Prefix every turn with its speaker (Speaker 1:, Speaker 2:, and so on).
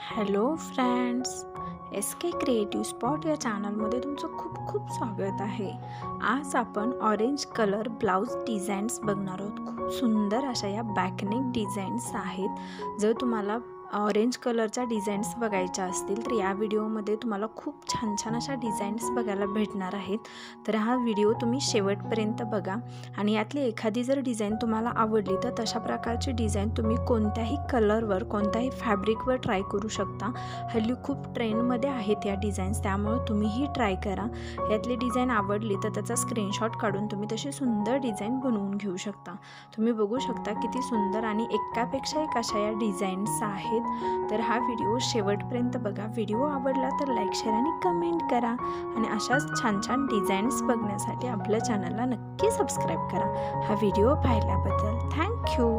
Speaker 1: Hello friends, S के creative spot या चॅनलमध्ये तुमचं खूप खूप स्वागत आहे। आज आपण ऑरेंज कलर ब्लाउज डिझाईन्स बघणार आहोत। खूप सुंदर अशा या बॅकनेक डिझाईन्स आहेत। जर तुम्हाला ऑरेंज कलरच्या डिझाईन्स बघायच्या असतील तर या व्हिडिओमध्ये तुम्हाला खूप छान छान अशा डिझाईन्स बघायला भेटणार आहेत। तर हा व्हिडिओ तुम्ही शेवटपर्यंत बघा आणि यातली एखादी जर डिझाईन तुम्हाला आवडली तर तशा प्रकारची डिझाईन तुम्ही कोणत्याही कलरवर कोणत्याही फॅब्रिकवर ट्राय करू शकता। हल्ली खूप ट्रेंडमध्ये आहेत या डिझाईन्स, त्यामुळे तुम्हीही ट्राय करा। यातली डिझाईन आवडली तर त्याचा स्क्रीनशॉट काढून तुम्ही तशी सुंदर डिझाईन बनवून घेऊ शकता। तुम्ही बघू शकता किती सुंदर आणि एकापेक्षा एक अशा या डिझाईन्स आहेत। तर हा व्हिडिओ शेवटपर्यंत बघा। व्हिडिओ आवडला तर लाईक, शेअर आणि कमेंट करा आणि अशाच छान छान डिझाईन्स बघण्यासाठी आपल्या चॅनलला नक्की सबस्क्राईब करा। हा व्हिडिओ पाहिल्याबद्दल थँक्यू।